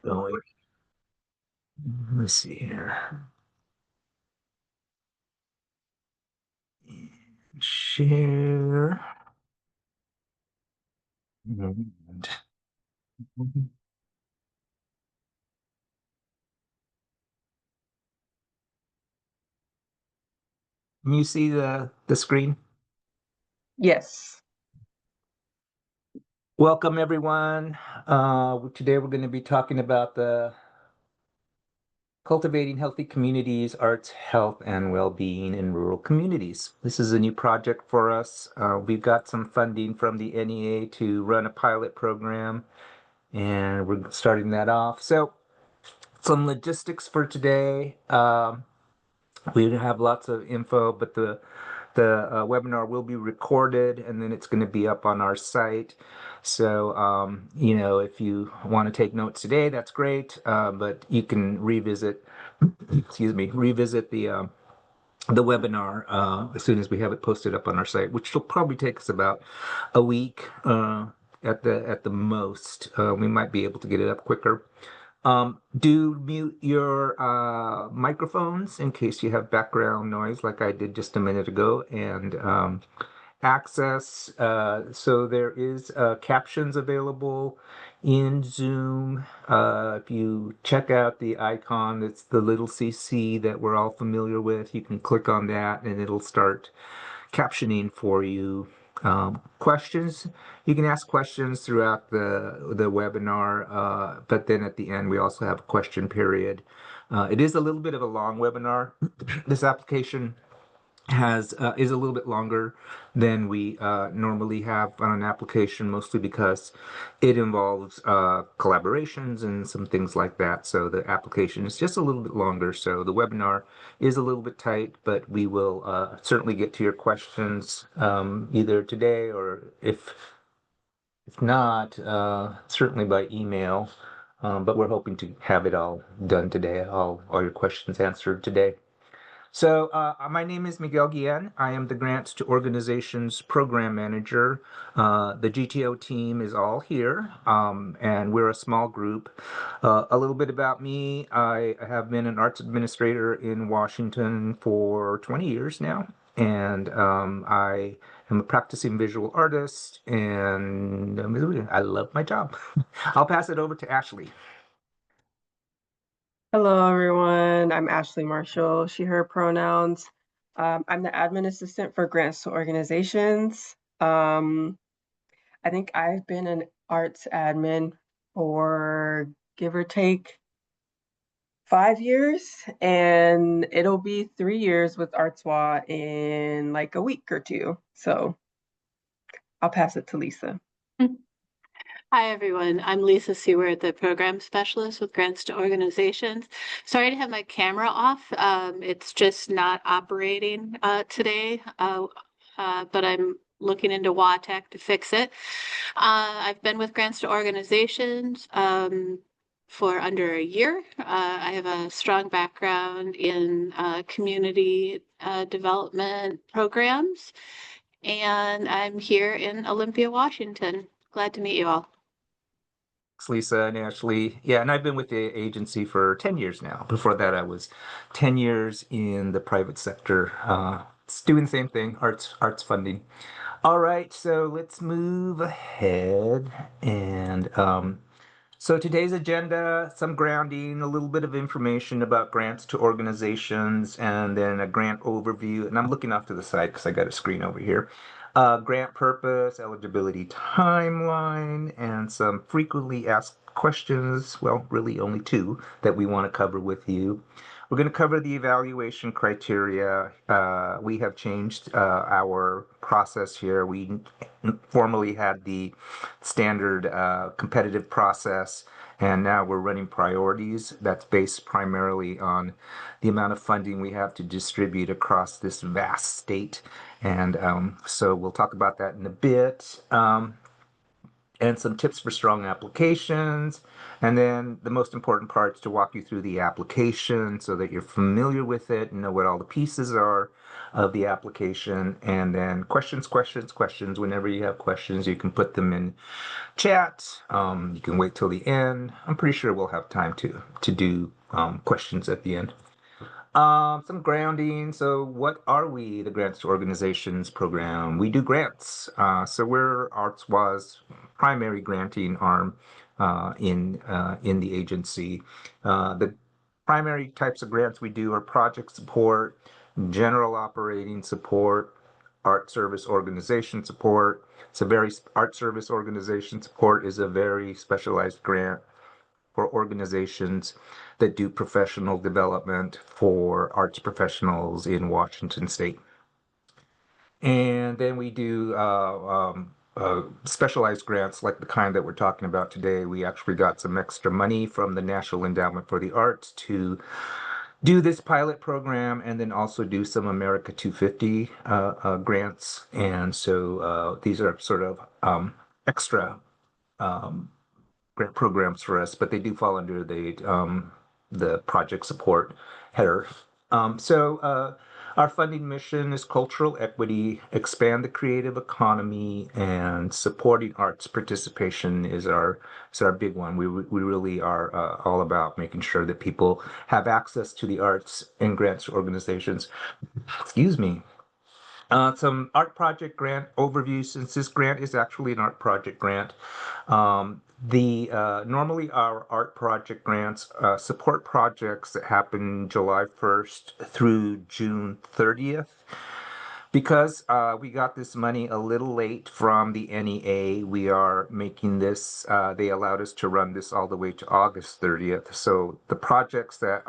Going. Let's see here. Share. And can you see the screen? Yes. Welcome, everyone. Today we're going to be talking about the Cultivating Healthy Communities, Arts, Health, and Well-being in Rural Communities. This is a new project for us. We've got some funding from the NEA to run a pilot program, and we're starting that off. So, some logistics for today. We have lots of info, but the webinar will be recorded and then it's going to be up on our site. So, if you want to take notes today, that's great. But you can revisit, excuse me, revisit the webinar as soon as we have it posted up on our site, which will probably take us about a week at the most. We might be able to get it up quicker. Do mute your microphones in case you have background noise, like I did just a minute ago, and access. So there is captions available in Zoom. If you check out the icon, it's the little CC that we're all familiar with. You can click on that, and it'll start captioning for you. Questions, you can ask questions throughout the webinar, but then at the end we also have a question period. It is a little bit of a long webinar. This application has is a little bit longer than we normally have on an application, mostly because it involves collaborations and some things like that. So the application is just a little bit longer. So the webinar is a little bit tight, but we will certainly get to your questions either today or if not, certainly by email. But we're hoping to have it all done today, all your questions answered today. So, my name is Miguel Guillen. I am the Grants to Organizations Program Manager. The GTO team is all here, and we're a small group. A little bit about me, I have been an arts administrator in Washington for 20 years now, and I am a practicing visual artist, and I love my job. I'll pass it over to Ashley. Hello, everyone. I'm Ashley Marshall, she, her pronouns. I'm the admin assistant for grants to organizations. I think I've been an arts admin for give or take 5 years, and it'll be 3 years with ArtsWA in like a week or two. So I'll pass it to Lisa. Hi, everyone. I'm Lisa Seward, the program specialist with Grants to Organizations. Sorry to have my camera off. It's just not operating today, but I'm looking into WATEC to fix it. I've been with Grants to Organizations for under a year. I have a strong background in community development programs, and I'm here in Olympia, Washington. Glad to meet you all. Thanks, Lisa and Ashley. Yeah, and I've been with the agency for 10 years now. Before that, I was 10 years in the private sector. It's doing the same thing, arts funding. All right, so let's move ahead. And so today's agenda, some grounding, a little bit of information about grants to organizations, and then a grant overview. And I'm looking off to the side because I got a screen over here. Grant purpose, eligibility timeline, and some frequently asked questions. Well, really only two that we want to cover with you. We're going to cover the evaluation criteria. We have changed our process here. We formerly had the standard competitive process, and now we're running priorities. That's based primarily on the amount of funding we have to distribute across this vast state. And so we'll talk about that in a bit. And some tips for strong applications. And then the most important part is to walk you through the application so that you're familiar with it and know what all the pieces are. of the application, and then questions. Whenever you have questions, you can put them in chat. You can wait till the end. I'm pretty sure we'll have time to do questions at the end. Some grounding. So, what are we, the Grants to Organizations program? We do grants. So, we're ArtsWA's primary granting arm in the agency. The primary types of grants we do are project support, general operating support, art service organization support. It's a very art service organization support is a very specialized grant for organizations that do professional development for arts professionals in Washington State. And then we do specialized grants like the kind that we're talking about today. We actually got some extra money from the National Endowment for the Arts to do this pilot program and then also do some America 250 grants. And so these are sort of extra um, grant programs for us, but they do fall under the project support header. Our funding mission is cultural equity, expand the creative economy, and supporting arts participation is our big one. We really are all about making sure that people have access to the arts and grants organizations. Excuse me. Some art project grant overview, since this grant is actually an art project grant. The Normally our art project grants support projects that happen July 1st through June 30th. Because we got this money a little late from the NEA, we are making this, they allowed us to run this all the way to August 30th. So the projects that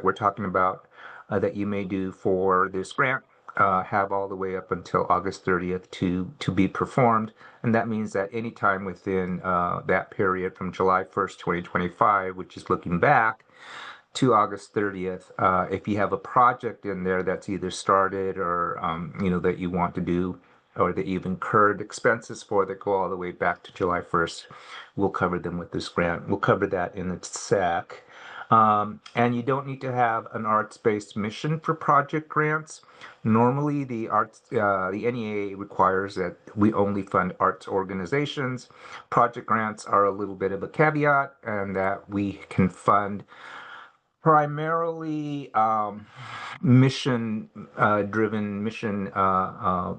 we're talking about that you may do for this grant have all the way up until August 30th to be performed. And that means that anytime within that period from July 1st, 2025, which is looking back, to August 30th. If you have a project in there that's either started or that you want to do, or that you've incurred expenses for that go all the way back to July 1st, we'll cover them with this grant. We'll cover that in its SAC. And you don't need to have an arts-based mission for project grants. Normally, the NEA requires that we only fund arts organizations. Project grants are a little bit of a caveat, and that we can fund primarily mission driven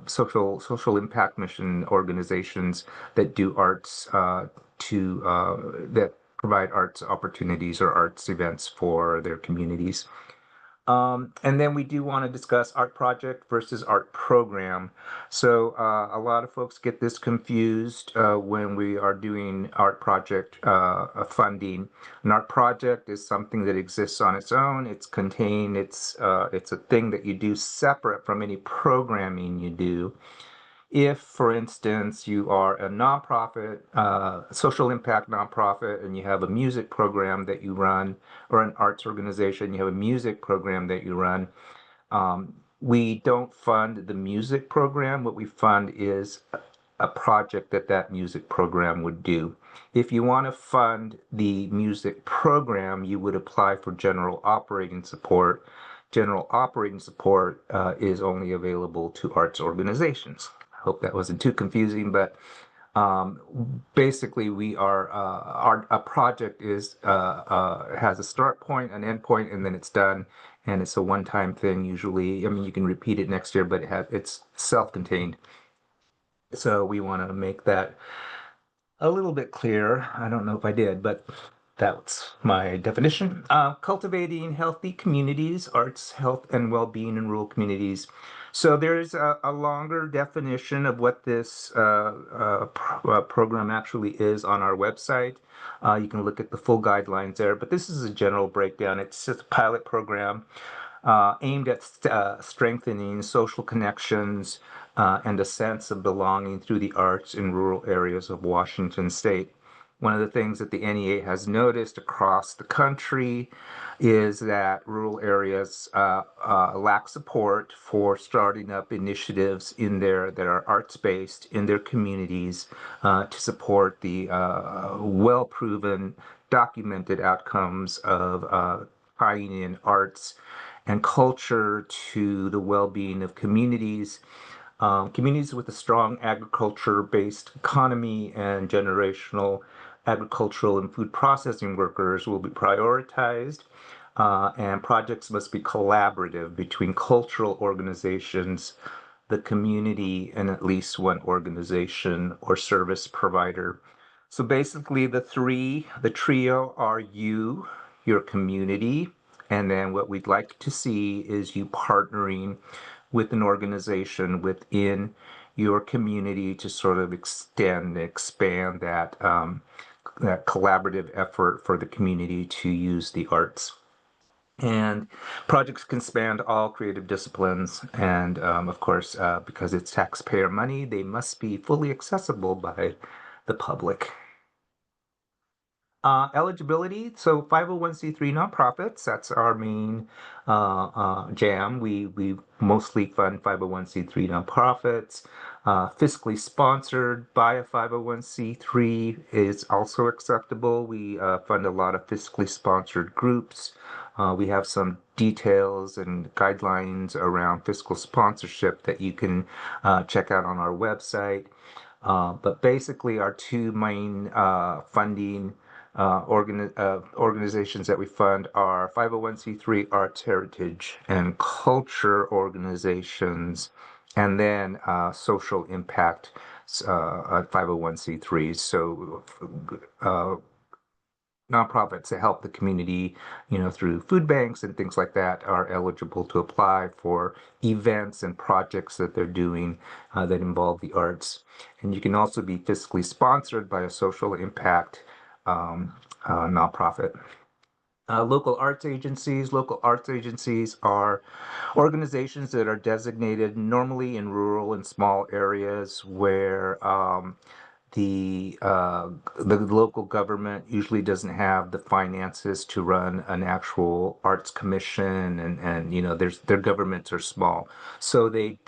social impact mission organizations that do arts that provide arts opportunities or arts events for their communities. And then we do want to discuss art project versus art program. So a lot of folks get this confused when we are doing art project funding. An art project is something that exists on its own. It's contained. It's a thing that you do separate from any programming you do. If, for instance, you are a nonprofit, social impact nonprofit, and you have a music program that you run, or an arts organization, you have a music program that you run, we don't fund the music program. What we fund is a project that music program would do. If you want to fund the music program, you would apply for general operating support. General operating support is only available to arts organizations. Hope that wasn't too confusing, but basically we are a project is has a start point, an end point, and then it's done, and it's a one-time thing usually. I mean, you can repeat it next year, but it's self-contained. So we want to make that a little bit clearer. I don't know if I did, but that's my definition. Cultivating healthy communities, arts, health, and well-being in rural communities. So there's a longer definition of what this program actually is on our website. You can look at the full guidelines there, but this is a general breakdown. It's just a pilot program aimed at strengthening social connections and a sense of belonging through the arts in rural areas of Washington State. One of the things that the NEA has noticed across the country is that rural areas lack support for starting up initiatives in there that are arts-based in their communities to support the well-proven, documented outcomes of tying in arts and culture to the well-being of communities. Communities with a strong agriculture-based economy and generational agricultural and food processing workers will be prioritized, and projects must be collaborative between cultural organizations, the community, and at least one organization or service provider. So basically, the trio are you, your community, and then what we'd like to see is you partnering with an organization within your community to sort of extend, expand that collaborative effort for the community to use the arts. And projects can span all creative disciplines. And of course, because it's taxpayer money, they must be fully accessible by the public. Eligibility, so 501c3 nonprofits, that's our main jam. We mostly fund 501c3 nonprofits. Fiscally sponsored by a 501c3 is also acceptable. We fund a lot of fiscally sponsored groups. We have some details and guidelines around fiscal sponsorship that you can check out on our website. But basically, our two main funding organizations that we fund are 501c3 arts, heritage, and culture organizations, and then social impact 501c3s. So nonprofits that help the community, through food banks and things like that, are eligible to apply for events and projects that they're doing that involve the arts. And you can also be fiscally sponsored by a social impact nonprofit. Local arts agencies are organizations that are designated normally in rural and small areas where the uh, the local government usually doesn't have the finances to run an actual arts commission, and their governments are small, so they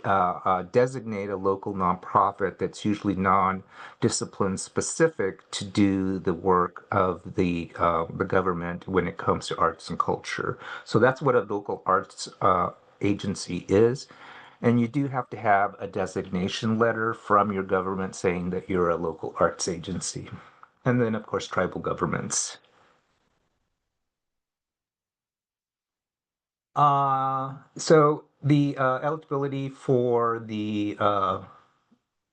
designate a local nonprofit that's usually non-discipline specific to do the work of the government when it comes to arts and culture. So that's what a local arts agency is. And you do have to have a designation letter from your government saying that you're a local arts agency. And then, of course, tribal governments. So the eligibility for the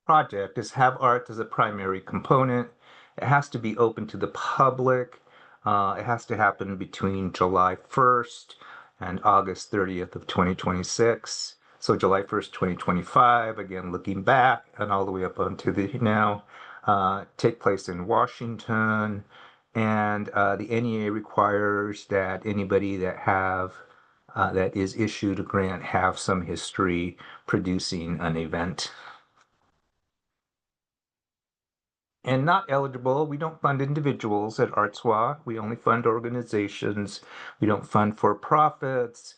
project is have art as a primary component. It has to be open to the public. It has to happen between July 1st and August 30th of 2026. So July 1st, 2025, again, looking back and all the way up onto the now, take place in Washington. And the NEA requires that anybody that is issued a grant have some history producing an event. And not eligible, we don't fund individuals at ArtsWA. We only fund organizations. We don't fund for-profits.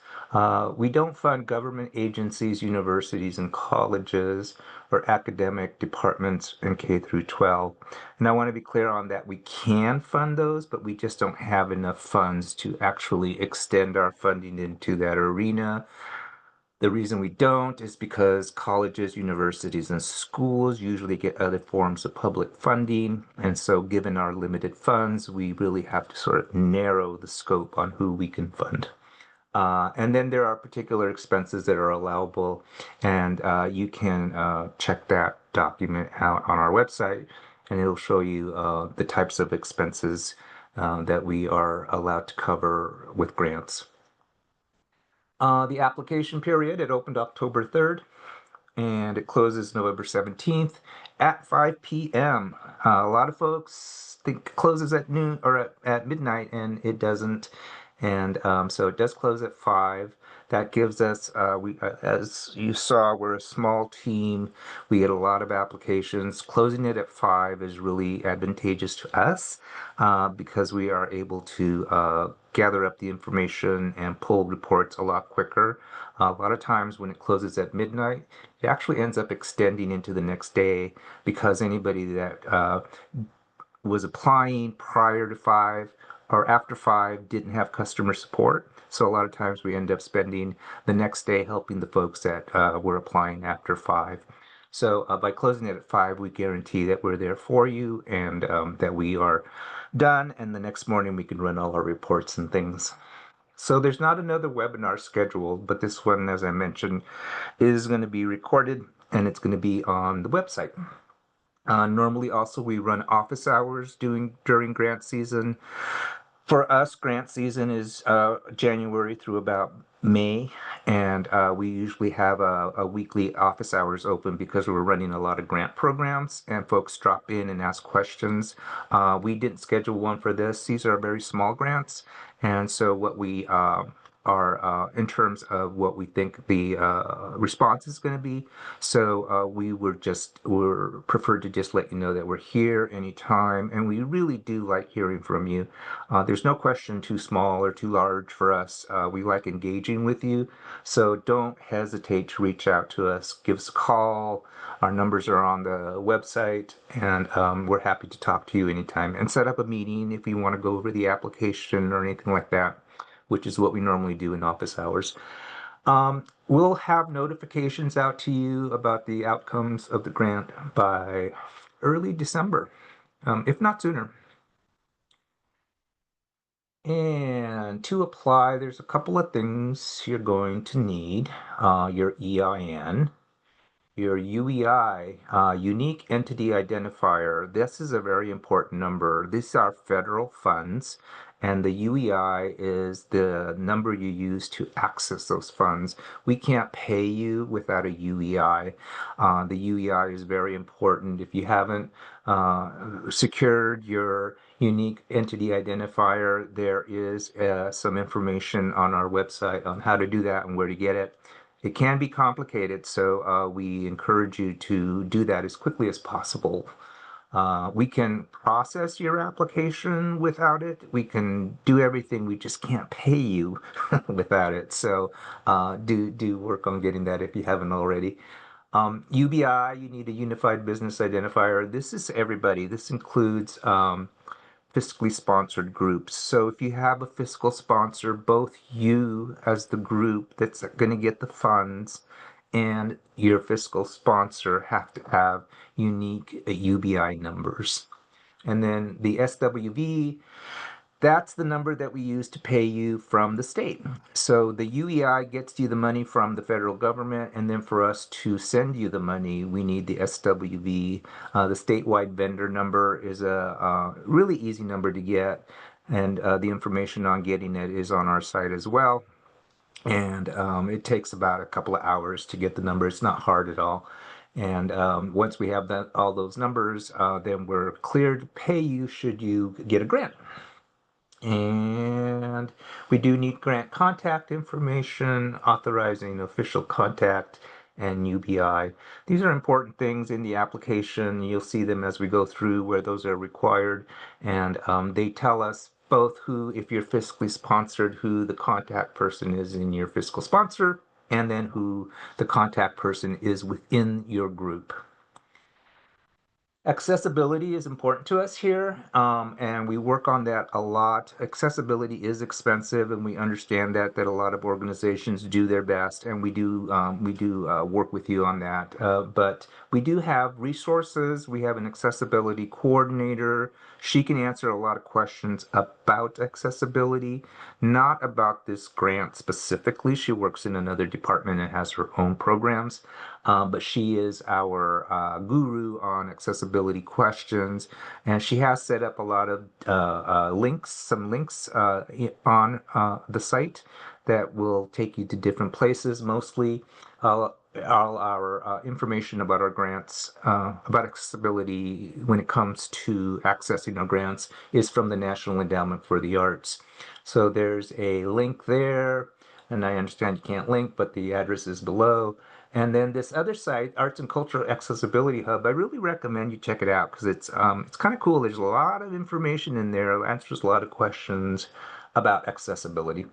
We don't fund government agencies, universities, and colleges, or academic departments in K through 12. And I want to be clear on that. We can fund those, but we just don't have enough funds to actually extend our funding into that arena. The reason we don't is because colleges, universities, and schools usually get other forms of public funding. And so, given our limited funds, we really have to sort of narrow the scope on who we can fund. And then there are particular expenses that are allowable, and you can check that document out on our website, and it'll show you the types of expenses that we are allowed to cover with grants. The application period, it opened October 3rd and it closes November 17th at 5 p.m. A lot of folks think it closes at noon or at midnight, and it doesn't. And so it does close at 5. That gives us, as you saw, we're a small team. We get a lot of applications. Closing it at 5 is really advantageous to us because we are able to gather up the information and pull reports a lot quicker. A lot of times when it closes at midnight, it actually ends up extending into the next day because anybody that was applying prior to 5 or after 5 didn't have customer support. So a lot of times we end up spending the next day helping the folks that were applying after 5. So by closing it at 5, we guarantee that we're there for you and that we are done. And the next morning we can run all our reports and things. So there's not another webinar scheduled, but this one, as I mentioned, is going to be recorded and it's going to be on the website. Normally also we run office hours during grant season. For us, grant season is January through about May, and we usually have a weekly office hours open because we're running a lot of grant programs and folks drop in and ask questions. We didn't schedule one for this. These are very small grants, and so what we are in terms of what we think the response is going to be. So we're preferred to just let you know that we're here anytime, and we really do like hearing from you. There's no question too small or too large for us. We like engaging with you, so don't hesitate to reach out to us. Give us a call. Our numbers are on the website, and we're happy to talk to you anytime and set up a meeting if you want to go over the application or anything like that, which is what we normally do in office hours. We'll have notifications out to you about the outcomes of the grant by early December, if not sooner. And to apply, there's a couple of things you're going to need. Your EIN, your UEI, unique entity identifier. This is a very important number. These are federal funds, and the UEI is the number you use to access those funds. We can't pay you without a UEI. The UEI is very important. If you haven't secured your unique entity identifier, there is some information on our website on how to do that and where to get it. It can be complicated, so we encourage you to do that as quickly as possible. We can process your application without it. We can do everything. We just can't pay you without it. So do work on getting that if you haven't already. UBI, you need a Unified Business Identifier. This is everybody. This includes fiscally sponsored groups. So if you have a fiscal sponsor, both you as the group that's going to get the funds and your fiscal sponsor have to have unique UBI numbers. And then the SWV, that's the number that we use to pay you from the state. So the UEI gets you the money from the federal government, and then for us to send you the money, we need the SWV. The statewide vendor number is a really easy number to get, and the information on getting it is on our site as well. And it takes about a couple of hours to get the number. It's not hard at all. And once we have all those numbers, then we're cleared to pay you should you get a grant. And we do need grant contact information, authorizing official contact, and UBI. These are important things in the application. You'll see them as we go through where those are required. And they tell us both who, if you're fiscally sponsored, who the contact person is in your fiscal sponsor, and then who the contact person is within your group. Accessibility is important to us here, and we work on that a lot. Accessibility is expensive, and we understand that a lot of organizations do their best, and we do work with you on that. But we do have resources. We have an accessibility coordinator. She can answer a lot of questions about accessibility, not about this grant specifically. She works in another department and has her own programs. But she is our guru on accessibility questions, and she has set up a lot of some links on the site that will take you to different places. Mostly all our information about our grants, about accessibility when it comes to accessing our grants, is from the National Endowment for the Arts. So there's a link there, and I understand you can't link, but the address is below. And then this other site, Arts and Cultural Accessibility Hub, I really recommend you check it out because it's kind of cool. There's a lot of information in there. It answers a lot of questions about accessibility.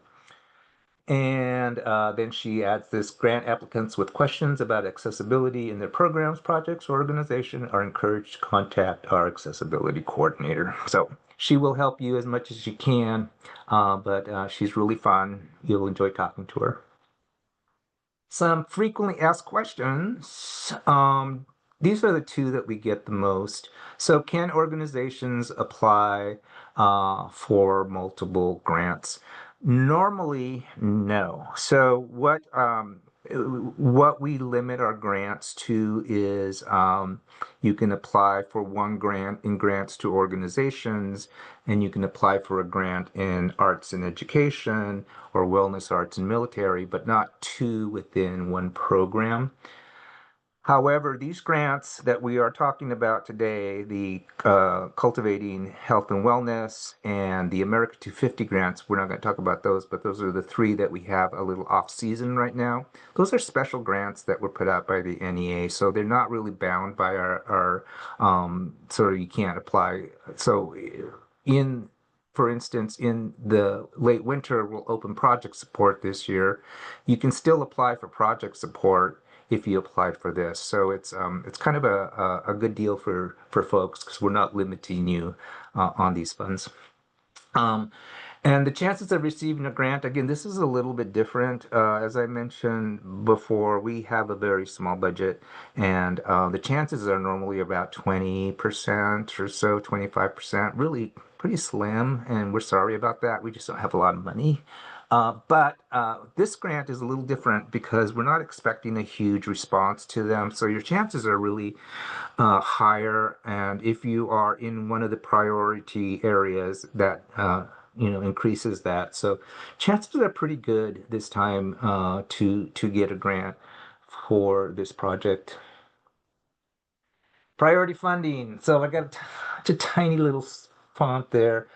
And then she adds this: grant applicants with questions about accessibility in their programs, projects, or organization are encouraged to contact our accessibility coordinator. So She will help you as much as she can, but she's really fun. You'll enjoy talking to her. Some frequently asked questions. These are the two that we get the most. So, can organizations apply for multiple grants? Normally, no. So, what we limit our grants to is you can apply for one grant in grants to organizations, and you can apply for a grant in arts and education or wellness arts and military, but not two within one program. However, these grants that we are talking about today, the Cultivating Health and Wellness and the America 250 grants, we're not going to talk about those, but those are the three that we have a little off season right now. Those are special grants that were put out by the NEA, so they're not really bound by our so you can't apply. So in for instance, in the late winter, we'll open project support this year. You can still apply for project support if you applied for this. So it's kind of a good deal for folks because we're not limiting you on these funds. Um, and the chances of receiving a grant, again, this is a little bit different. As I mentioned before, we have a very small budget, and the chances are normally about 20% or so, 25%, really pretty slim, and we're sorry about that. We just don't have a lot of money. But this grant is a little different because we're not expecting a huge response to them. So your chances are really higher. And if you are in one of the priority areas, that increases that. So chances are pretty good this time to get a grant for this project. Priority funding. So I got a tiny little font there.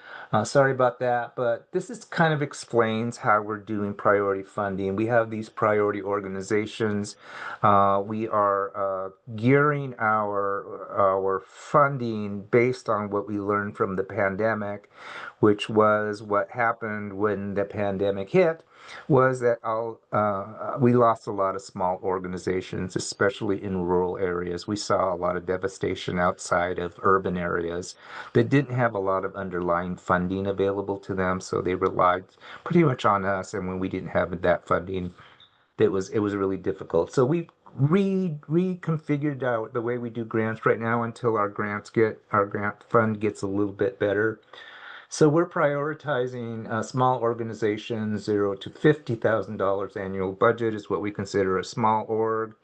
Sorry about that, but this is kind of explains how we're doing priority funding. We have these priority organizations. We are gearing our funding based on what we learned from the pandemic, which was what happened when the pandemic hit was that we lost a lot of small organizations, especially in rural areas. We saw a lot of devastation outside of urban areas that didn't have a lot of underlying funding available to them, so they relied pretty much on us. And when we didn't have that funding, it was really difficult. So we reconfigured out the way we do grants right now until our grant fund gets a little bit better. So we're prioritizing small organizations, $0 to $50,000 annual budget is what we consider a small org,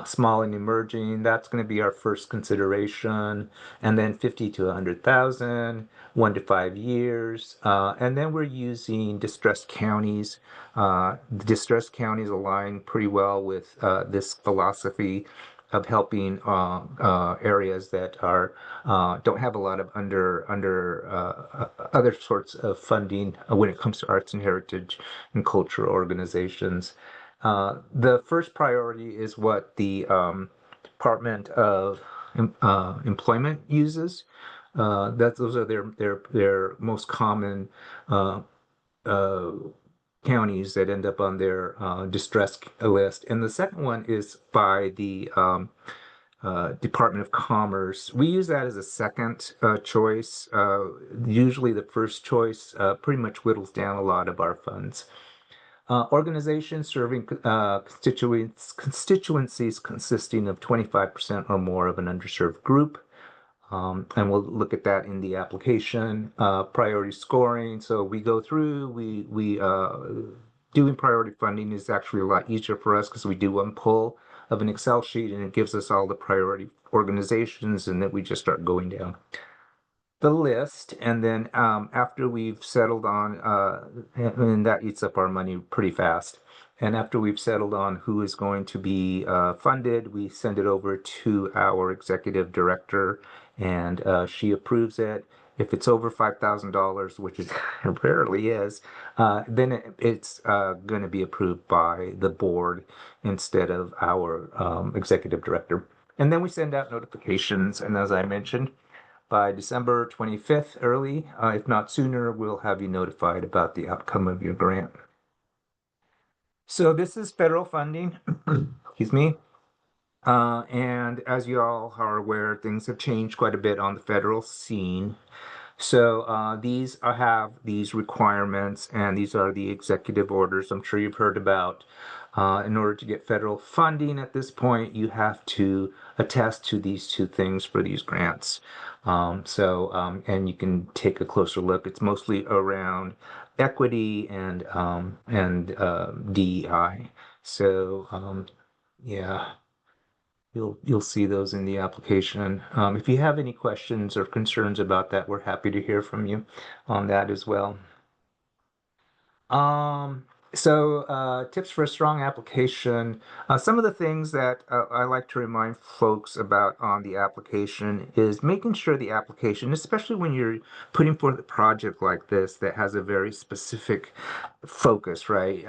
small and emerging. That's going to be our first consideration, and then 50 to 100,000, 1 to 5 years, and then we're using distressed counties. The distressed counties align pretty well with this philosophy of helping areas that are don't have a lot of other sorts of funding when it comes to arts and heritage and cultural organizations. The first priority is what the Department of Employment uses. Those are their most common uh, uh, counties that end up on their distress list. And the second one is by the Department of Commerce. We use that as a second choice. Usually, the first choice pretty much whittles down a lot of our funds. Organizations serving constituencies consisting of 25% or more of an underserved group. And we'll look at that in the application. Priority scoring. So we go through, we doing priority funding is actually a lot easier for us because we do one pull of an Excel sheet and it gives us all the priority organizations, and then we just start going down the list. And then after we've settled on, and that eats up our money pretty fast. And after we've settled on who is going to be funded, we send it over to our executive director, and she approves it. If it's over $5,000, which it rarely is, then it's going to be approved by the board instead of our executive director. And then we send out notifications. And as I mentioned, by December 25th early, if not sooner, we'll have you notified about the outcome of your grant. So this is federal funding, excuse me. And as you all are aware, things have changed quite a bit on the federal scene. So have these requirements, and these are the executive orders I'm sure you've heard about. In order to get federal funding at this point, you have to attest to these two things for these grants. And you can take a closer look. It's mostly around equity and DEI. So yeah. You'll see those in the application. If you have any questions or concerns about that, we're happy to hear from you on that as well. Um, Tips for a strong application. Some of the things that I like to remind folks about on the application is making sure the application, especially when you're putting forth a project like this that has a very specific focus, right?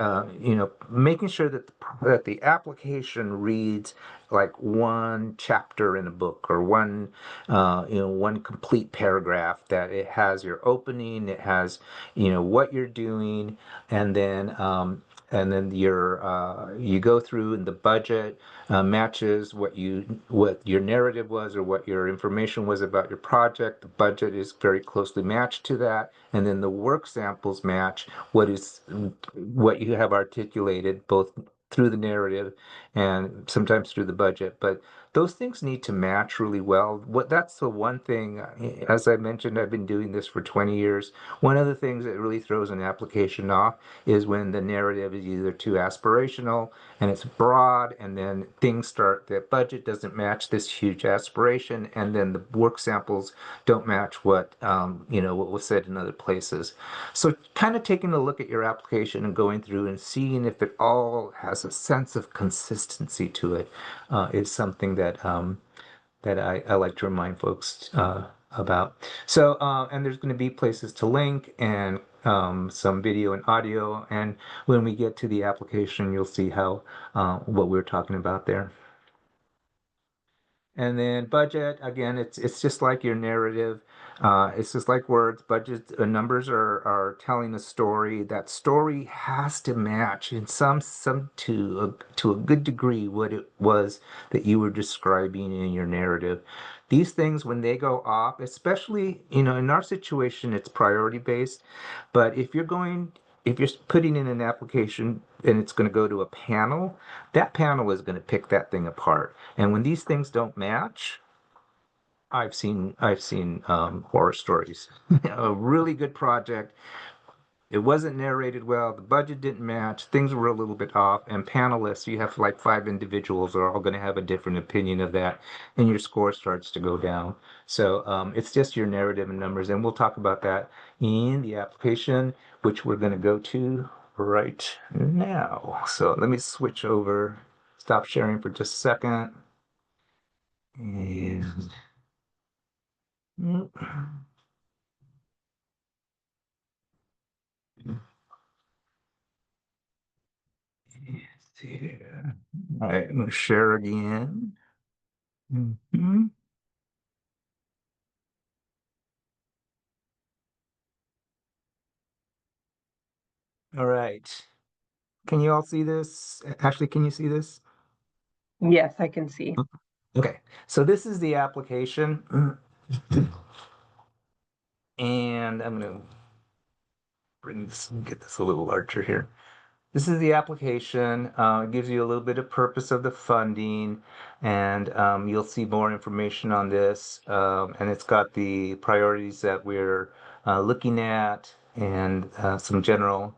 Making sure that the application reads like one chapter in a book or one complete paragraph, that it has your opening, it has, what you're doing, and then you go through, and the budget matches what your narrative was or what your information was about your project. The budget is very closely matched to that, and then the work samples match what you have articulated both through the narrative and sometimes through the budget. But those things need to match really well. That's the one thing, as I mentioned, I've been doing this for 20 years. One of the things that really throws an application off is when the narrative is either too aspirational and it's broad, and then the budget doesn't match this huge aspiration, and then the work samples don't match what was said in other places. So kind of taking a look at your application and going through and seeing if it all has a sense of consistency to it is something that I like to remind folks about. And there's going to be places to link and some video and audio. And when we get to the application, you'll see what we're talking about there. And then budget, again, it's just like your narrative. It's just like words. Budget numbers are telling a story. That story has to match in some to a good degree what it was that you were describing in your narrative. These things, when they go off, especially, in our situation, it's priority based. But if you're putting in an application and it's going to go to a panel, that panel is going to pick that thing apart. And when these things don't match, I've seen horror stories. A really good project, it wasn't narrated well, the budget didn't match, things were a little bit off, and panelists, you have like five individuals are all going to have a different opinion of that, and your score starts to go down. So it's just your narrative and numbers, and we'll talk about that in the application, which we're going to go to right now. So let me switch over, stop sharing for just a second. And here. All right, I'm going to share again. Mhm. All right. Can you all see this? Ashley, can you see this? Yes, I can see. Okay, so this is the application, and I'm going to get this a little larger here. This is the application. It gives you a little bit of purpose of the funding, and you'll see more information on this. And it's got the priorities that we're looking at, and some general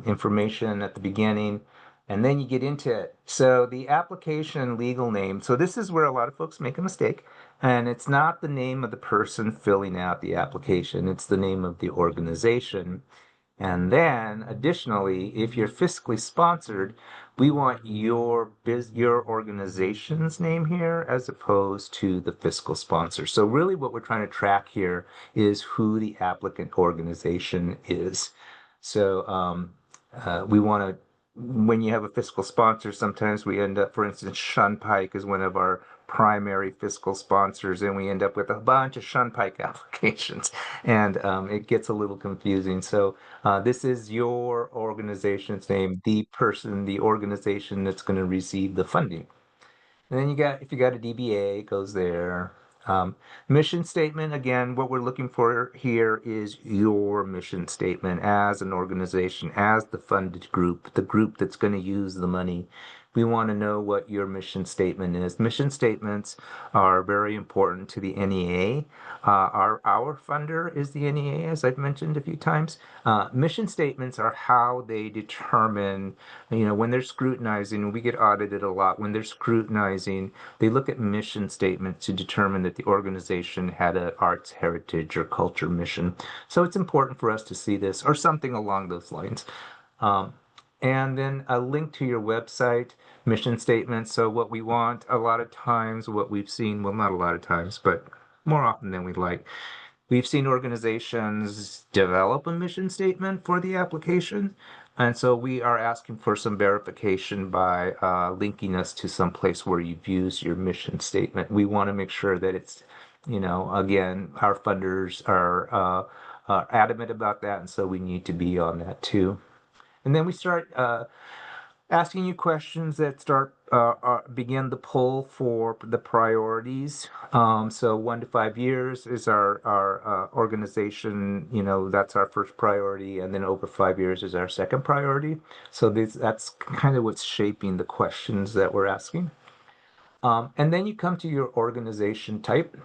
information at the beginning. And then you get into it. So the application legal name. So this is where a lot of folks make a mistake. And it's not the name of the person filling out the application. It's the name of the organization. And then additionally, if you're fiscally sponsored, we want your organization's name here as opposed to the fiscal sponsor. So really what we're trying to track here is who the applicant organization is. So we want to, when you have a fiscal sponsor, sometimes we end up, for instance, Shunpike is one of our primary fiscal sponsors, and we end up with a bunch of Shunpike applications, and it gets a little confusing. So this is your organization's name, the organization that's going to receive the funding. And then if you got a DBA, it goes there. Mission statement, again, what we're looking for here is your mission statement as an organization, as the funded group, the group that's going to use the money. We want to know what your mission statement is. Mission statements are very important to the NEA. Our funder is the NEA, as I've mentioned a few times. Mission statements are how they determine, when they're scrutinizing, we get audited a lot, when they're scrutinizing, they look at mission statements to determine that the organization had an arts, heritage, or culture mission. So it's important for us to see this or something along those lines. Um, and then a link to your website, mission statement. So what we want a lot of times, what we've seen, well, not a lot of times, but more often than we'd like, we've seen organizations develop a mission statement for the application. And so we are asking for some verification by linking us to some place where you've used your mission statement. We want to make sure that it's, again, our funders are adamant about that. And so we need to be on that too. And then we start asking you questions that begin the pull for the priorities. So 1 to 5 years is our organization. That's our first priority, and then over 5 years is our second priority. So that's kind of what's shaping the questions that we're asking. And then you come to your organization type.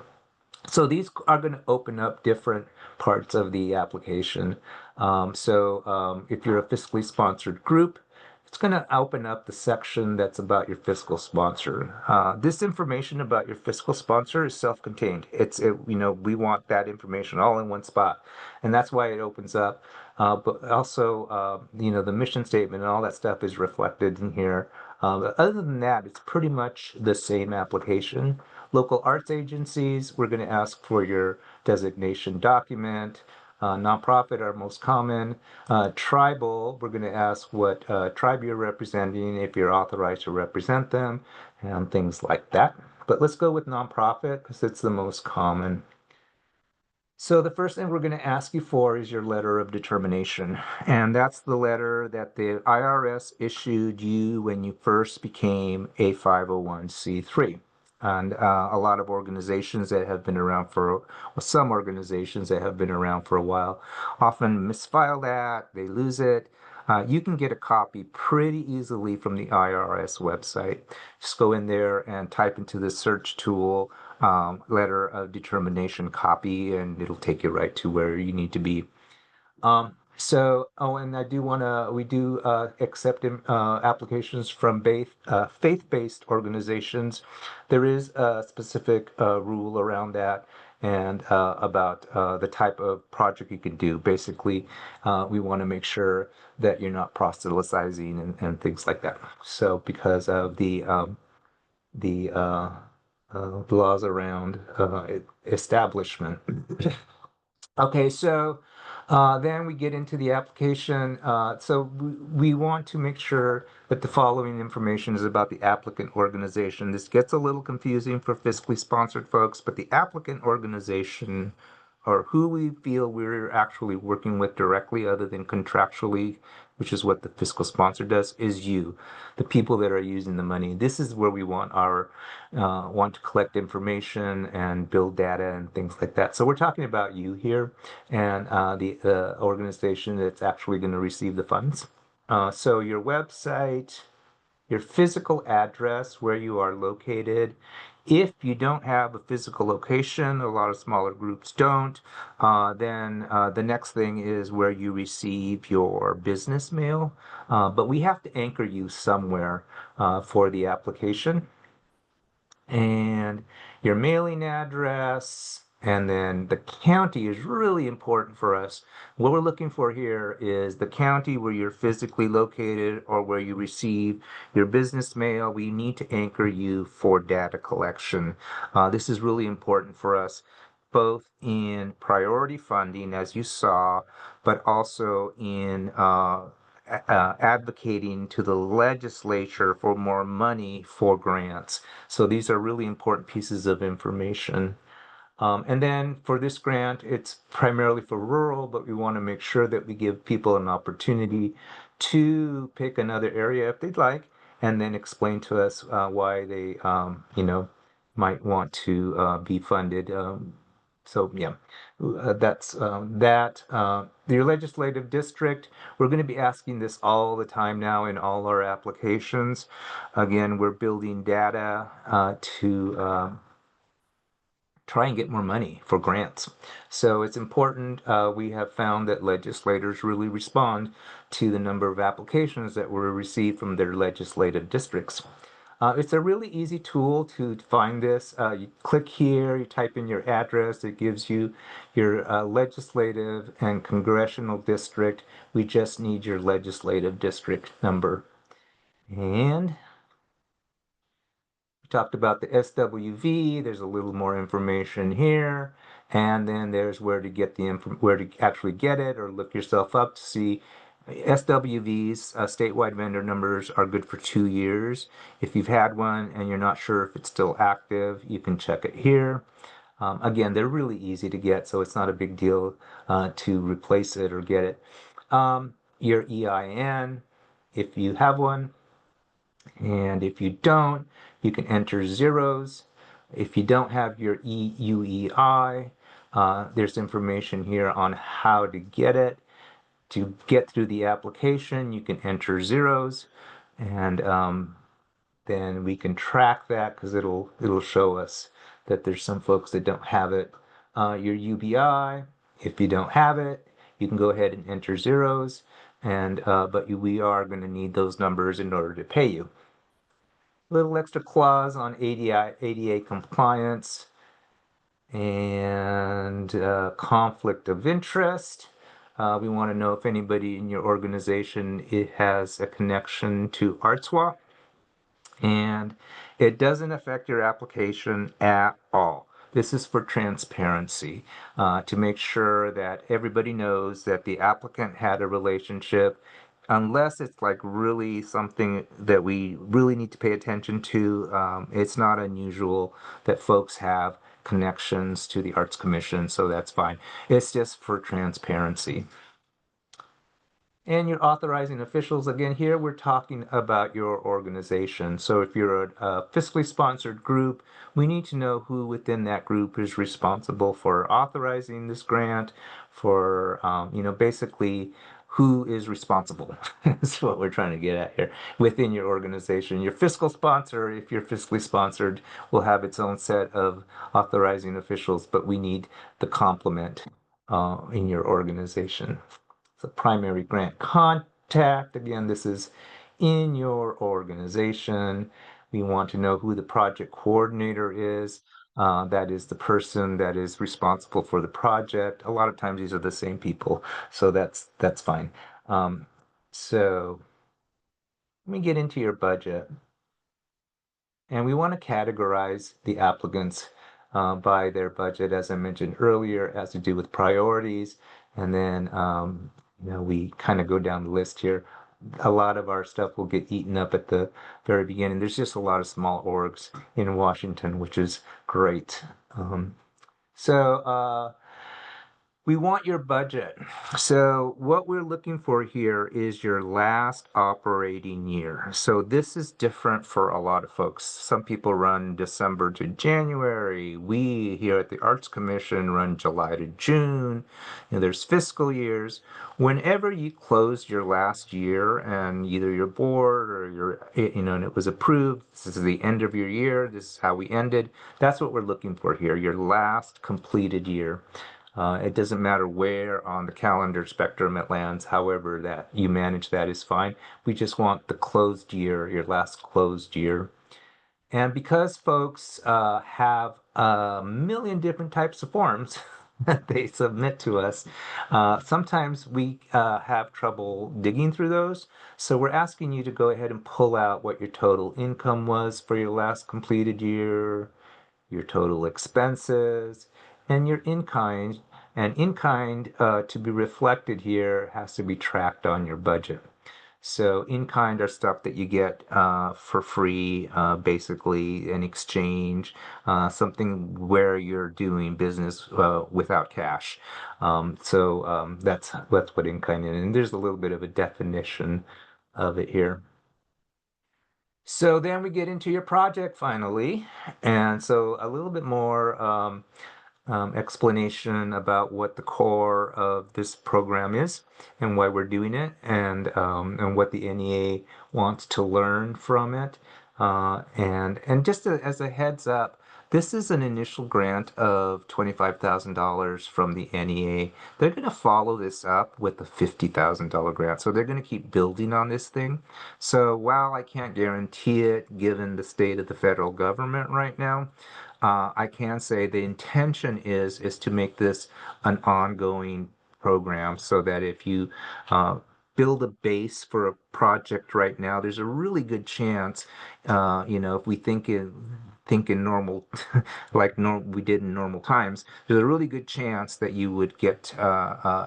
So these are going to open up different parts of the application. If you're a fiscally sponsored group, it's going to open up the section that's about your fiscal sponsor. This information about your fiscal sponsor is self-contained. We want that information all in one spot, and that's why it opens up. But also, the mission statement and all that stuff is reflected in here. But other than that, it's pretty much the same application. Local arts agencies, we're going to ask for your designation document. Nonprofit are most common. Tribal, we're going to ask what tribe you're representing, if you're authorized to represent them, and things like that. But let's go with nonprofit because it's the most common. So the first thing we're going to ask you for is your letter of determination. And that's the letter that the IRS issued you when you first became a 501c3. And a lot of organizations that have been around some organizations that have been around for a while often misfile that, they lose it. You can get a copy pretty easily from the IRS website. Just go in there and type into the search tool letter of determination copy, and it'll take you right to where you need to be. And we do accept applications from faith-based organizations. There is a specific rule around that and about the type of project you can do. Basically, we want to make sure that you're not proselytizing and things like that. So because of the laws around establishment. Okay, so then we get into the application. We want to make sure that the following information is about the applicant organization. This gets a little confusing for fiscally sponsored folks, but the applicant organization, or who we feel we're actually working with directly other than contractually, which is what the fiscal sponsor does, is you, the people that are using the money. This is where we want to collect information and build data and things like that. So we're talking about you here and the organization that's actually going to receive the funds. So your website, your physical address where you are located. If you don't have a physical location, a lot of smaller groups don't, then the next thing is where you receive your business mail. But we have to anchor you somewhere for the application. And your mailing address, and then the county is really important for us. What we're looking for here is the county where you're physically located or where you receive your business mail. We need to anchor you for data collection. This is really important for us, both in priority funding, as you saw, but also in advocating to the legislature for more money for grants. So these are really important pieces of information. And then for this grant, it's primarily for rural, but we want to make sure that we give people an opportunity to pick another area if they'd like, and then explain to us why they, might want to be funded. So yeah, that's that. Your legislative district, we're going to be asking this all the time now in all our applications. Again, we're building data to try and get more money for grants. So it's important. We have found that legislators really respond to the number of applications that were received from their legislative districts. It's a really easy tool to find this. You click here, you type in your address, it gives you your legislative and congressional district. We just need your legislative district number. And we talked about the SWV. There's a little more information here. And then there's where to get where to actually get it or look yourself up to see. SWVs, statewide vendor numbers, are good for 2 years. If you've had one and you're not sure if it's still active, you can check it here. Again, they're really easy to get, so it's not a big deal to replace it or get it. Your EIN, if you have one, and if you don't, you can enter zeros. If you don't have your EUEI, there's information here on how to get it. To get through the application, you can enter zeros, and then we can track that because it'll show us that there's some folks that don't have it. Your UBI, if you don't have it, you can go ahead and enter zeros, and but we are going to need those numbers in order to pay you. Little extra clause on ADA compliance and conflict of interest. We want to know if anybody in your organization has a connection to ArtsWA, and it doesn't affect your application at all. This is for transparency, to make sure that everybody knows that the applicant had a relationship, unless it's like really something that we really need to pay attention to. It's not unusual that folks have connections to the Arts Commission, so that's fine. It's just for transparency. And your authorizing officials, again, here we're talking about your organization. So if you're a fiscally sponsored group, we need to know who within that group is responsible for authorizing this grant, for, basically who is responsible. That's what we're trying to get at here within your organization. Your fiscal sponsor, if you're fiscally sponsored, will have its own set of authorizing officials, but we need the complement in your organization. The primary grant contact. Again, this is in your organization. We want to know who the project coordinator is. That is the person that is responsible for the project. A lot of times these are the same people, so that's fine. So let me get into your budget. And we want to categorize the applicants by their budget, as I mentioned earlier. It has to do with priorities. And then we kind of go down the list here. A lot of our stuff will get eaten up at the very beginning. There's just a lot of small orgs in Washington, which is great. So we want your budget. So what we're looking for here is your last operating year. So this is different for a lot of folks. Some people run December to January. We here at the Arts Commission run July to June. There's fiscal years. Whenever you close your last year and either your board or and it was approved, this is the end of your year, this is how we ended. That's what we're looking for here, your last completed year. It doesn't matter where on the calendar spectrum it lands, however that you manage that is fine. We just want the closed year, your last closed year. And because folks have a million different types of forms that they submit to us, sometimes we have trouble digging through those. So we're asking you to go ahead and pull out what your total income was for your last completed year, your total expenses, and your in-kind. And in-kind, to be reflected here, has to be tracked on your budget. So in-kind are stuff that you get for free, basically in exchange, something where you're doing business without cash. That's what in-kind is. And there's a little bit of a definition of it here. So then we get into your project finally. And so a little bit more explanation about what the core of this program is and why we're doing it, and what the NEA wants to learn from it. And just as a heads up, this is an initial grant of $25,000 from the NEA. They're going to follow this up with a $50,000 grant. So they're going to keep building on this thing. So while I can't guarantee it, given the state of the federal government right now, I can say the intention is to make this an ongoing program so that if you build a base for a project right now, there's a really good chance, if we think in normal, we did in normal times, there's a really good chance that you would get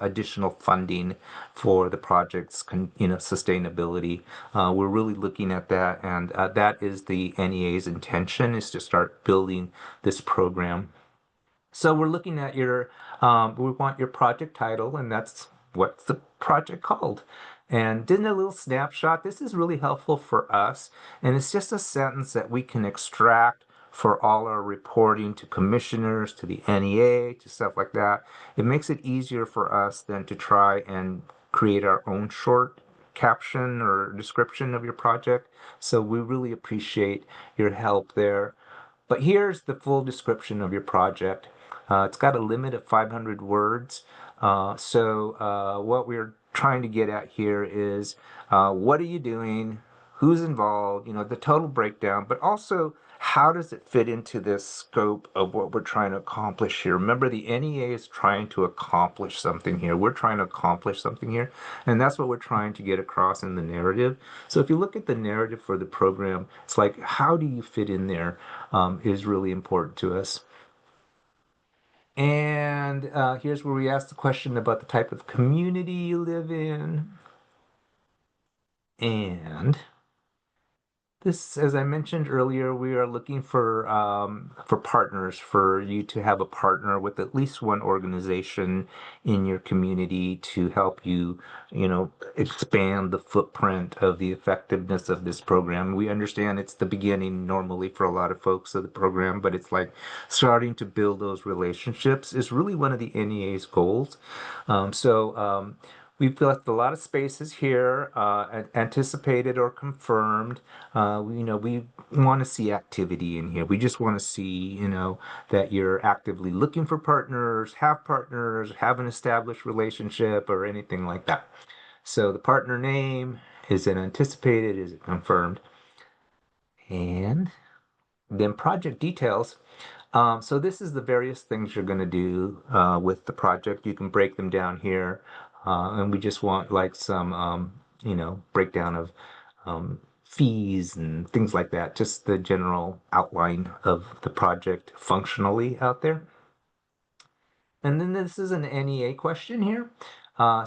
additional funding for the project's sustainability. We're really looking at that, and that is the NEA's intention, is to start building this program. So we're looking at we want your project title, and that's what's the project called. And in a little snapshot, this is really helpful for us. And it's just a sentence that we can extract for all our reporting to commissioners, to the NEA, to stuff like that. It makes it easier for us than to try and create our own short caption or description of your project. So we really appreciate your help there. But here's the full description of your project. It's got a limit of 500 words. What we're trying to get at here is what are you doing? Who's involved? The total breakdown, but also how does it fit into this scope of what we're trying to accomplish here? Remember, the NEA is trying to accomplish something here. We're trying to accomplish something here, and that's what we're trying to get across in the narrative. So if you look at the narrative for the program, it's like, how do you fit in there, is really important to us. And here's where we ask the question about the type of community you live in. And this, as I mentioned earlier, we are looking for partners, for you to have a partner with at least one organization in your community to help you, expand the footprint of the effectiveness of this program. We understand it's the beginning normally for a lot of folks of the program, but it's like starting to build those relationships is really one of the NEA's goals. We've left a lot of spaces here, anticipated or confirmed. We want to see activity in here. We just want to see, that you're actively looking for partners, have an established relationship, or anything like that. So the partner name, is it anticipated? Is it confirmed? And then project details. So this is the various things you're going to do with the project. You can break them down here. And we just want like some, breakdown of fees and things like that. Just the general outline of the project functionally out there. And then this is an NEA question here.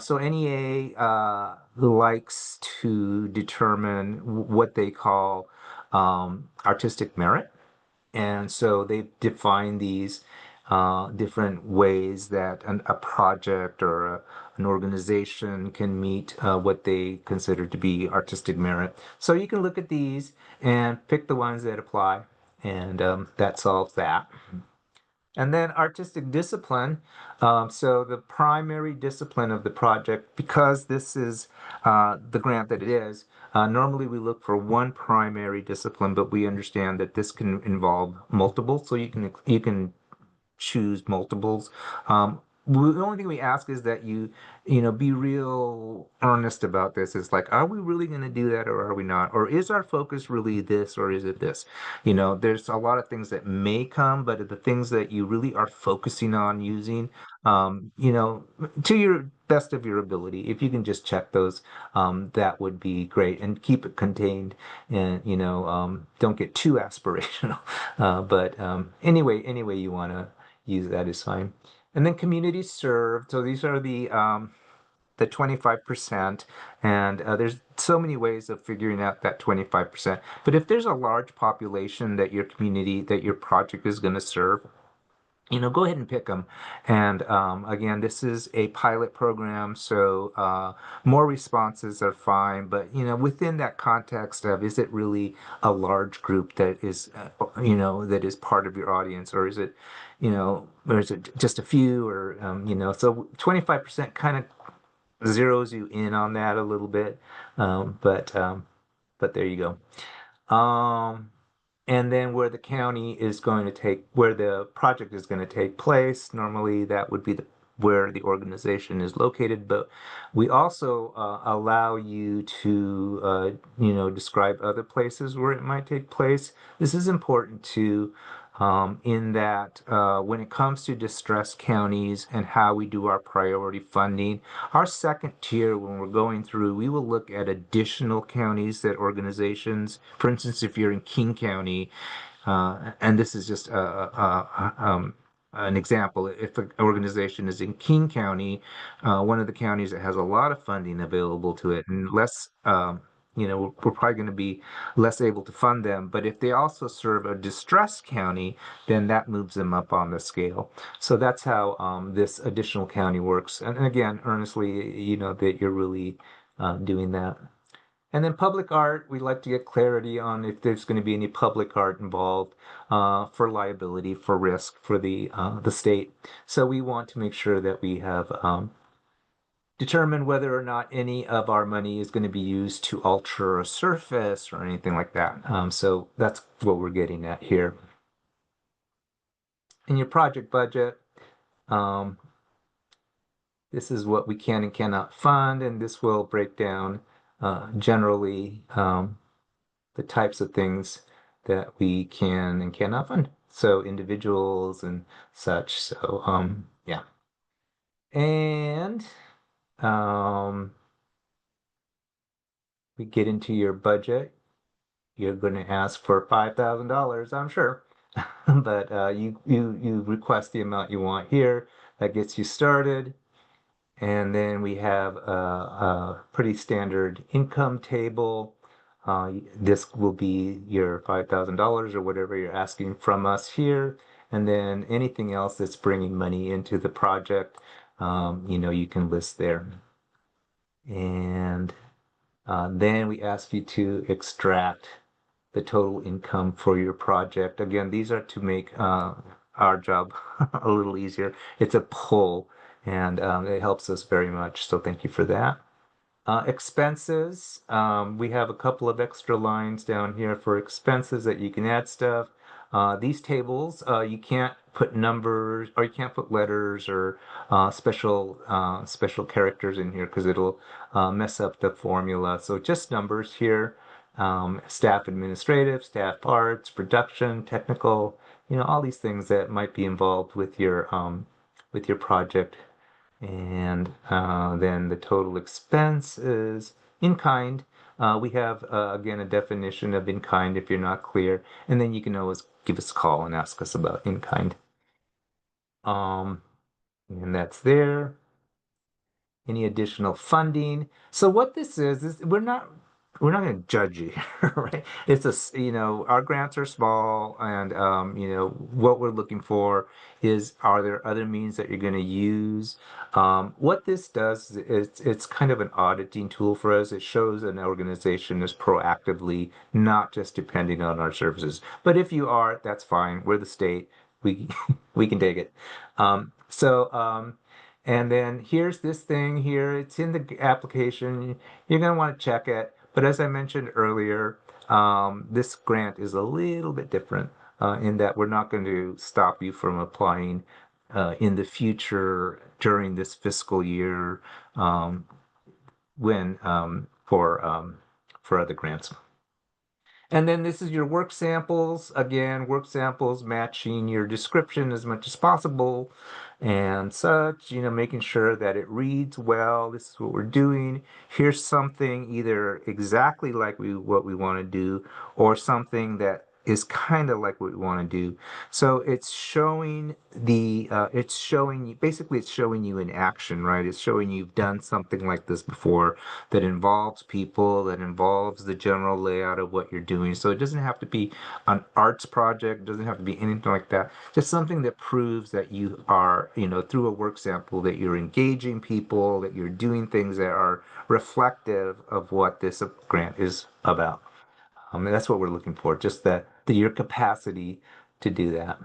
So NEA likes to determine what they call artistic merit. And so they've defined these different ways that a project or an organization can meet what they consider to be artistic merit. So you can look at these and pick the ones that apply, and that solves that. And then artistic discipline. So the primary discipline of the project, because this is the grant that it is, normally we look for one primary discipline, but we understand that this can involve multiple. So you can choose multiples. The only thing we ask is that you be real earnest about this. It's like, are we really going to do that, or are we not? Or is our focus really this, or is it this? There's a lot of things that may come, but the things that you really are focusing on using, to your best of your ability, if you can just check those, that would be great, and keep it contained, and don't get too aspirational. But anyway you want to use that is fine. And then community served. So these are the 25%, and there's so many ways of figuring out that 25%. But if there's a large population that your project is going to serve, go ahead and pick them. And again, this is a pilot program, so more responses are fine. But within that context of, is it really a large group that is, that is part of your audience, or is it, or is it just a few, or so 25% kind of zeroes you in on that a little bit. But there you go. And then where the project is going to take place, normally that would be where the organization is located. But we also allow you to, describe other places where it might take place. This is important too, in that when it comes to distressed counties and how we do our priority funding, our second tier, when we're going through, we will look at additional counties that organizations, for instance, if you're in King County, and this is just an example. If an organization is in King County, one of the counties that has a lot of funding available to it, and less, we're probably going to be less able to fund them. But if they also serve a distressed county, then that moves them up on the scale. So that's how this additional county works. And again, earnestly, that you're really doing that. And then public art, we like to get clarity on if there's going to be any public art involved for liability, for risk, for the state. So we want to make sure that we have determined whether or not any of our money is going to be used to alter a surface or anything like that. So that's what we're getting at here. In your project budget, um, this is what we can and cannot fund, and this will break down generally the types of things that we can and cannot fund. So individuals and such. So yeah. And um, we get into your budget. You're going to ask for $5,000, I'm sure. But you request the amount you want here. That gets you started. And then we have a pretty standard income table. This will be your $5,000 or whatever you're asking from us here. And then anything else that's bringing money into the project, you can list there. And then we ask you to extract the total income for your project. Again, these are to make our job a little easier. It's a pull, and it helps us very much. So thank you for that. Expenses, we have a couple of extra lines down here for expenses that you can add stuff. These tables, you can't put numbers or you can't put letters or special characters in here because it'll mess up the formula. So just numbers here. Staff administrative, staff arts, production, technical, all these things that might be involved with your project. And then the total expense is in kind. We have, again, a definition of in kind if you're not clear. And then you can always give us a call and ask us about in kind. Um, and that's there. Any additional funding. So what this is we're not going to judge you, right? It's our grants are small, and what we're looking for is, are there other means that you're going to use? What this does is it's kind of an auditing tool for us. It shows an organization is proactively not just depending on our services. But if you are, that's fine. We're the state. We we can take it. And then here's this thing here. It's in the application. You're going to want to check it. But as I mentioned earlier, this grant is a little bit different in that we're not going to stop you from applying in the future during this fiscal year when for other grants. And then this is your work samples. Again, work samples matching your description as much as possible and such, making sure that it reads well. This is what we're doing. Here's something either exactly like what we want to do or something that is kind of like what we want to do. So it's showing it's showing you, basically it's showing you in action, right? It's showing you've done something like this before that involves people, that involves the general layout of what you're doing. So it doesn't have to be an arts project, doesn't have to be anything like that. Just something that proves that you are, through a work sample, that you're engaging people, that you're doing things that are reflective of what this grant is about. And that's what we're looking for, just your capacity to do that.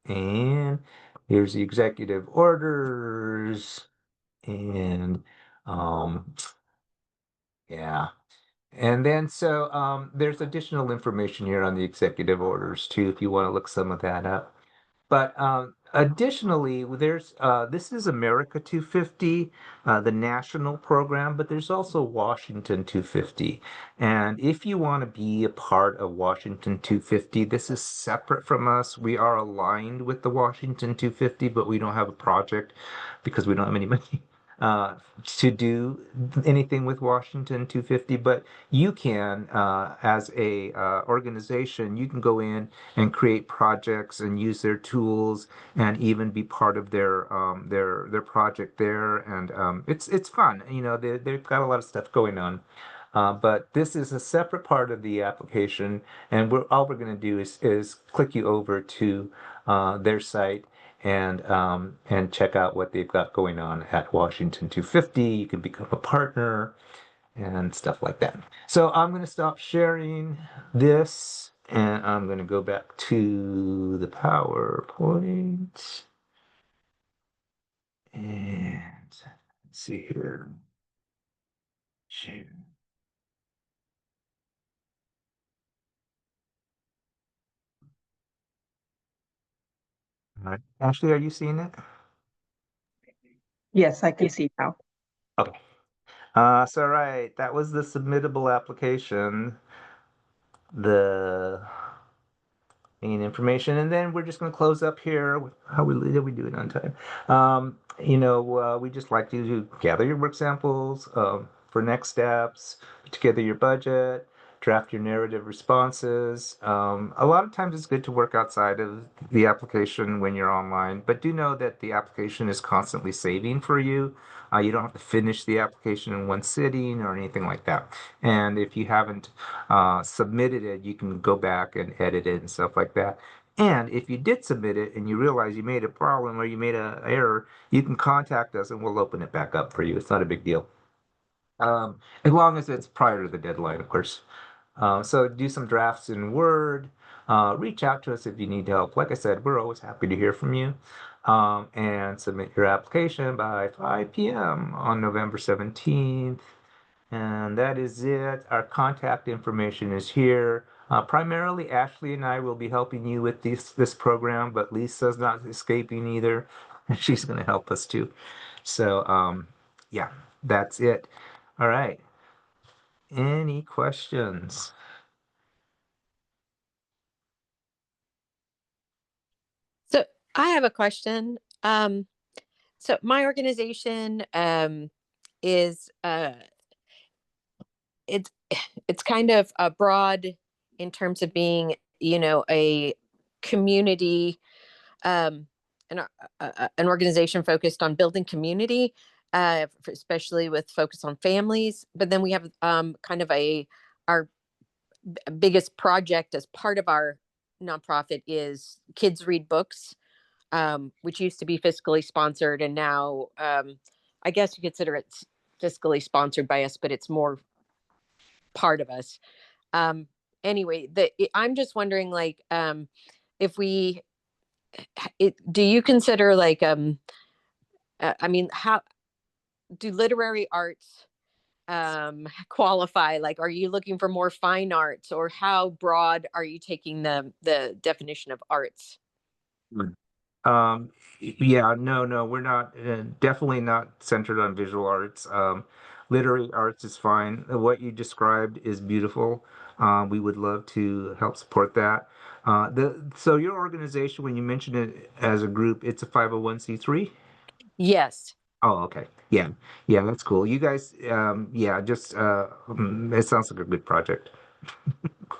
And here's the executive orders. And um, yeah. And then there's additional information here on the executive orders too, if you want to look some of that up. But additionally, this is America 250, the national program, but there's also Washington 250. And if you want to be a part of Washington 250, this is separate from us. We are aligned with the Washington 250, but we don't have a project because we don't have any money to do anything with Washington 250. But you can, as a organization, you can go in and create projects and use their tools and even be part of their project there. And it's fun. They've got a lot of stuff going on. But this is a separate part of the application, and all we're going to do is click you over to their site and check out what they've got going on at Washington 250. You can become a partner and stuff like that. So I'm going to stop sharing this and I'm going to go back to the PowerPoint. And let's see here. Share. All right. Ashley, are you seeing it? Yes, I can see now. Okay. So right, that was the submittable application. The main information, and then we're just going to close up here. How did we do it on time? We just like you to gather your work samples for next steps, put together your budget, draft your narrative responses. A lot of times it's good to work outside of the application when you're online, but do know that the application is constantly saving for you. You don't have to finish the application in one sitting or anything like that. And if you haven't submitted it, you can go back and edit it and stuff like that. And if you did submit it and you realize you made a problem or you made an error, you can contact us and we'll open it back up for you. It's not a big deal. As long as it's prior to the deadline, of course. So do some drafts in Word. Reach out to us if you need help. Like I said, we're always happy to hear from you. And submit your application by 5 p.m. on November 17th. And that is it. Our contact information is here. Primarily, Ashley and I will be helping you with this program, but Lisa's not escaping either. She's going to help us too. So, yeah, that's it. All right. Any questions? So I have a question. So my organization is it's it's kind of broad in terms of being, a community, um, an organization focused on building community, especially with focus on families. But then we have kind of our biggest project as part of our nonprofit is Kids Read Books, which used to be fiscally sponsored, and now I guess you consider it fiscally sponsored by us, but it's more part of us. Um, anyway, I'm just wondering, like, if we, do you consider like, I mean, how do literary arts qualify? Like, are you looking for more fine arts, or how broad are you taking the definition of arts? Um, yeah, no, we're not, definitely not centered on visual arts. Literary arts is fine. What you described is beautiful. We would love to help support that. So your organization, when you mention it as a group, it's a 501(c)(3)? Yes. Oh, okay. Yeah. Yeah, that's cool. You guys, yeah, just, it sounds like a good project.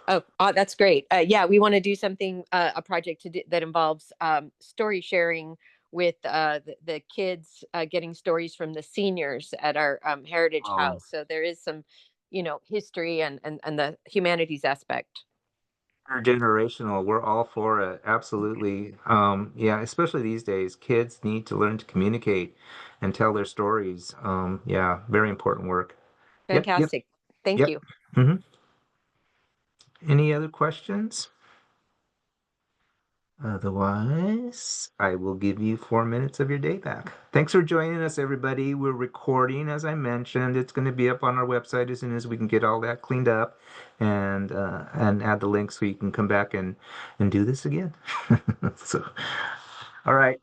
Oh, that's great. Yeah, we want to do something, a project that involves story sharing with the kids, getting stories from the seniors at our Heritage Oh, House. So there is some, history and the humanities aspect. intergenerational. We're all for it. Absolutely. Yeah, especially these days, kids need to learn to communicate and tell their stories. Yeah, very important work. Yep, yep, Fantastic. Thank yep. you. hmm Any other questions? Otherwise, I will give you 4 minutes of your day back. Thanks for joining us, everybody. We're recording, as I mentioned. It's going to be up on our website as soon as we can get all that cleaned up, and add the link so you can come back and do this again. So, all right.